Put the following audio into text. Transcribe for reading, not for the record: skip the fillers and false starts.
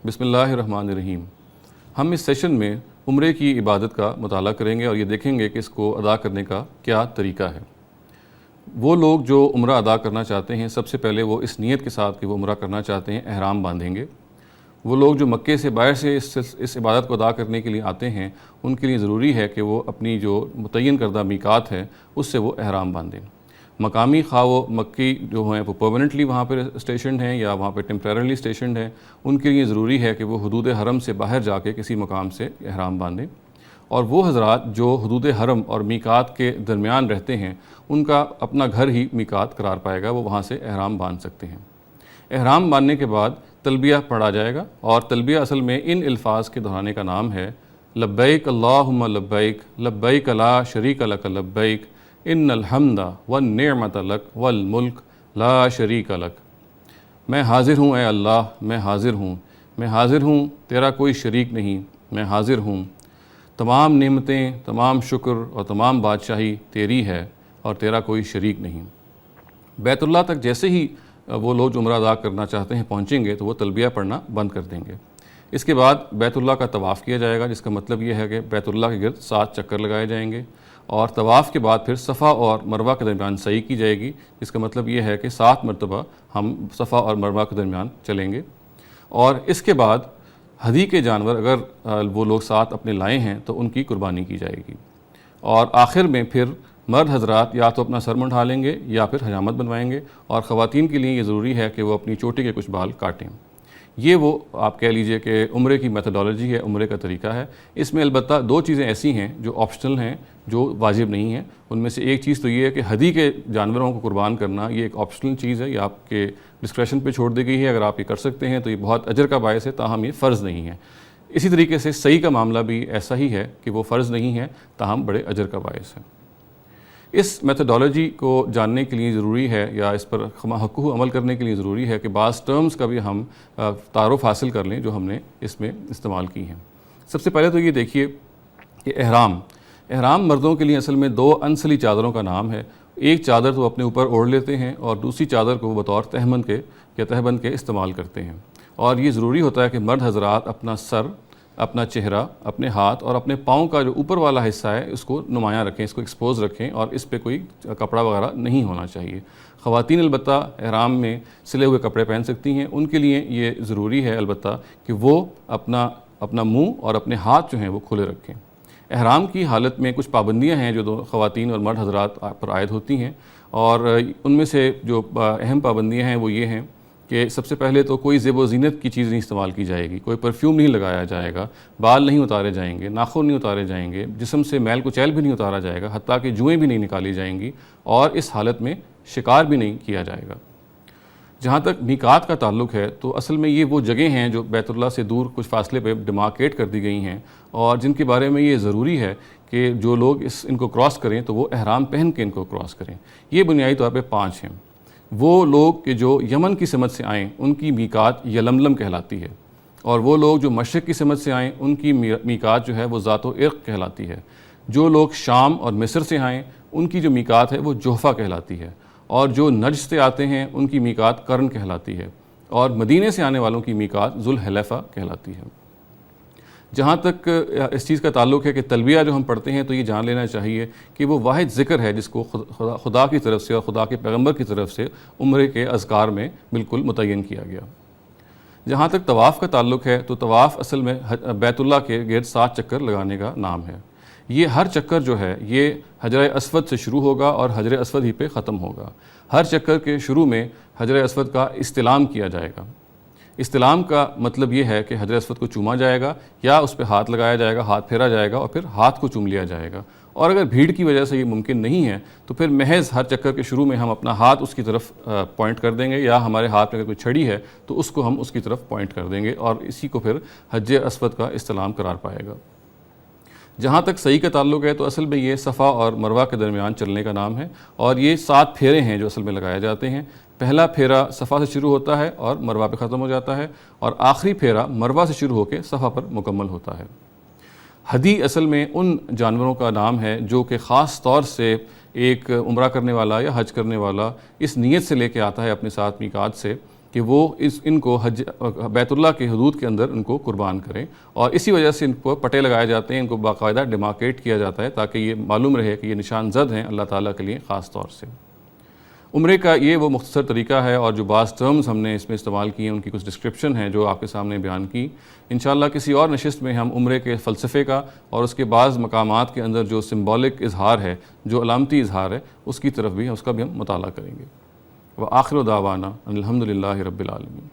بسم اللہ الرحمن الرحیم۔ ہم اس سیشن میں عمرے کی عبادت کا مطالعہ کریں گے اور یہ دیکھیں گے کہ اس کو ادا کرنے کا کیا طریقہ ہے۔ وہ لوگ جو عمرہ ادا کرنا چاہتے ہیں، سب سے پہلے وہ اس نیت کے ساتھ کہ وہ عمرہ کرنا چاہتے ہیں احرام باندھیں گے۔ وہ لوگ جو مکے سے باہر سے اس عبادت کو ادا کرنے کے لیے آتے ہیں، ان کے لیے ضروری ہے کہ وہ اپنی جو متعین کردہ میقات ہے اس سے وہ احرام باندھیں۔ مقامی خواہ وہ مکی جو ہیں وہ پرماننٹلی وہاں پہ اسٹیشنڈ ہیں یا وہاں پہ ٹیمپریرلی اسٹیشنڈ ہیں، ان کے لیے ضروری ہے کہ وہ حدود حرم سے باہر جا کے کسی مقام سے احرام باندھیں۔ اور وہ حضرات جو حدود حرم اور میقات کے درمیان رہتے ہیں، ان کا اپنا گھر ہی میقات قرار پائے گا، وہ وہاں سے احرام باندھ سکتے ہیں۔ احرام باندھنے کے بعد تلبیہ پڑھا جائے گا، اور تلبیہ اصل میں ان الفاظ کے دہرانے کا نام ہے: لبیک اللہم لبیک، لبیک لا شریک لک لبیک، ان الحمد والنعمت لک والملک لا شریک لک۔ میں حاضر ہوں اے اللہ، میں حاضر ہوں، میں حاضر ہوں، تیرا کوئی شریک نہیں، میں حاضر ہوں، تمام نعمتیں، تمام شکر اور تمام بادشاہی تیری ہے اور تیرا کوئی شریک نہیں۔ بیت اللہ تک جیسے ہی وہ لوگ جو عمرہ ادا کرنا چاہتے ہیں پہنچیں گے تو وہ تلبیہ پڑھنا بند کر دیں گے۔ اس کے بعد بیت اللہ کا طواف کیا جائے گا، جس کا مطلب یہ ہے کہ بیت اللہ کے گرد 7 چکر لگائے جائیں گے، اور طواف کے بعد پھر صفا اور مروہ کے درمیان سعی کی جائے گی، جس کا مطلب یہ ہے کہ 7 مرتبہ ہم صفا اور مروہ کے درمیان چلیں گے۔ اور اس کے بعد ہدی کے جانور اگر وہ لوگ ساتھ اپنے لائے ہیں تو ان کی قربانی کی جائے گی۔ اور آخر میں پھر مرد حضرات یا تو اپنا سر منڈھا لیں گے یا پھر حجامت بنوائیں گے، اور خواتین کے لیے یہ ضروری ہے کہ وہ اپنی چوٹی کے کچھ بال کاٹیں۔ یہ وہ آپ کہہ لیجئے کہ عمرے کی میتھڈالوجی ہے، عمرے کا طریقہ ہے۔ اس میں البتہ 2 چیزیں ایسی ہیں جو آپشنل ہیں، جو واجب نہیں ہیں۔ ان میں سے ایک چیز تو یہ ہے کہ ہدی کے جانوروں کو قربان کرنا یہ ایک آپشنل چیز ہے، یہ آپ کے ڈسکریشن پہ چھوڑ دی گئی ہے۔ اگر آپ یہ کر سکتے ہیں تو یہ بہت اجر کا باعث ہے، تاہم یہ فرض نہیں ہے۔ اسی طریقے سے صحیح کا معاملہ بھی ایسا ہی ہے کہ وہ فرض نہیں ہے، تاہم بڑے اجر کا باعث ہے۔ اس میتھڈالوجی کو جاننے کے لیے ضروری ہے، یا اس پر حقوق عمل کرنے کے لیے ضروری ہے کہ بعض ٹرمز کا بھی ہم تعارف حاصل کر لیں جو ہم نے اس میں استعمال کی ہیں۔ سب سے پہلے تو یہ دیکھیے کہ احرام مردوں کے لیے اصل میں 2 انسلی چادروں کا نام ہے۔ ایک چادر تو اپنے اوپر اوڑھ لیتے ہیں اور دوسری چادر کو بطور تہبند کے استعمال کرتے ہیں۔ اور یہ ضروری ہوتا ہے کہ مرد حضرات اپنا سر، اپنا چہرہ، اپنے ہاتھ اور اپنے پاؤں کا جو اوپر والا حصہ ہے اس کو نمایاں رکھیں، اس کو ایکسپوز رکھیں، اور اس پہ کوئی کپڑا وغیرہ نہیں ہونا چاہیے۔ خواتین البتہ احرام میں سلے ہوئے کپڑے پہن سکتی ہیں، ان کے لیے یہ ضروری ہے البتہ کہ وہ اپنا منہ اور اپنے ہاتھ جو ہیں وہ کھلے رکھیں۔ احرام کی حالت میں کچھ پابندیاں ہیں جو خواتین اور مرد حضرات پر عائد ہوتی ہیں، اور ان میں سے جو اہم پابندیاں ہیں وہ یہ ہیں کہ سب سے پہلے تو کوئی زیب و زینت کی چیز نہیں استعمال کی جائے گی، کوئی پرفیوم نہیں لگایا جائے گا، بال نہیں اتارے جائیں گے، ناخن نہیں اتارے جائیں گے، جسم سے میل کچیل بھی نہیں اتارا جائے گا، حتیٰ کہ جوئیں بھی نہیں نکالی جائیں گی، اور اس حالت میں شکار بھی نہیں کیا جائے گا۔ جہاں تک میقات کا تعلق ہے تو اصل میں یہ وہ جگہیں ہیں جو بیت اللہ سے دور کچھ فاصلے پہ ڈیمارکیٹ کر دی گئی ہیں، اور جن کے بارے میں یہ ضروری ہے کہ جو لوگ ان کو کراس کریں تو وہ احرام پہن کے ان کو کراس کریں۔ یہ بنیادی طور پہ 5 ہیں۔ وہ لوگ کہ جو یمن کی سمت سے آئیں ان کی میقات یلملم کہلاتی ہے، اور وہ لوگ جو مشرق کی سمت سے آئیں ان کی میقات جو ہے وہ ذات و عرق کہلاتی ہے۔ جو لوگ شام اور مصر سے آئیں ان کی جو میقات ہے وہ جحفہ کہلاتی ہے، اور جو نجد سے آتے ہیں ان کی میقات قرن کہلاتی ہے، اور مدینے سے آنے والوں کی میقات ذوالحلیفہ کہلاتی ہے۔ جہاں تک اس چیز کا تعلق ہے کہ تلبیہ جو ہم پڑھتے ہیں تو یہ جان لینا چاہیے کہ وہ واحد ذکر ہے جس کو خدا کی طرف سے اور خدا کے پیغمبر کی طرف سے عمرے کے اذکار میں بالکل متعین کیا گیا۔ جہاں تک طواف کا تعلق ہے تو طواف اصل میں بیت اللہ کے گرد 7 چکر لگانے کا نام ہے۔ یہ ہر چکر جو ہے یہ حجر اسود سے شروع ہوگا اور حجر اسود ہی پہ ختم ہوگا۔ ہر چکر کے شروع میں حجر اسود کا استلام کیا جائے گا۔ استلام کا مطلب یہ ہے کہ حجر اسود کو چوما جائے گا، یا اس پہ ہاتھ لگایا جائے گا، ہاتھ پھیرا جائے گا اور پھر ہاتھ کو چوم لیا جائے گا۔ اور اگر بھیڑ کی وجہ سے یہ ممکن نہیں ہے تو پھر محض ہر چکر کے شروع میں ہم اپنا ہاتھ اس کی طرف پوائنٹ کر دیں گے، یا ہمارے ہاتھ میں اگر کوئی چھڑی ہے تو اس کو ہم اس کی طرف پوائنٹ کر دیں گے، اور اسی کو پھر حجر اسود کا استلام قرار پائے گا۔ جہاں تک سعی کا تعلق ہے تو اصل میں یہ صفا اور مروہ کے درمیان چلنے کا نام ہے، اور یہ 7 پھیرے ہیں جو اصل میں لگائے جاتے ہیں۔ پہلا پھیرا صفا سے شروع ہوتا ہے اور مروہ پہ ختم ہو جاتا ہے، اور آخری پھیرا مروہ سے شروع ہو کے صفا پر مکمل ہوتا ہے۔ ہدی اصل میں ان جانوروں کا نام ہے جو کہ خاص طور سے ایک عمرہ کرنے والا یا حج کرنے والا اس نیت سے لے کے آتا ہے اپنے ساتھ میقات سے کہ وہ ان کو بیت اللہ کے حدود کے اندر ان کو قربان کریں، اور اسی وجہ سے ان کو پٹے لگائے جاتے ہیں، ان کو باقاعدہ ڈیمارکیٹ کیا جاتا ہے تاکہ یہ معلوم رہے کہ یہ نشان زد ہیں اللہ تعالیٰ کے لیے خاص طور سے۔ عمرے کا یہ وہ مختصر طریقہ ہے، اور جو بعض ٹرمز ہم نے اس میں استعمال کی ہیں ان کی کچھ ڈسکرپشن ہے جو آپ کے سامنے بیان کی۔ انشاءاللہ کسی اور نشست میں ہم عمرے کے فلسفے کا اور اس کے بعض مقامات کے اندر جو سمبولک اظہار ہے، جو علامتی اظہار ہے، اس کی طرف بھی اس کا بھی ہم مطالعہ کریں گے۔ وآخر دعوانا الحمدللہ رب العالمین۔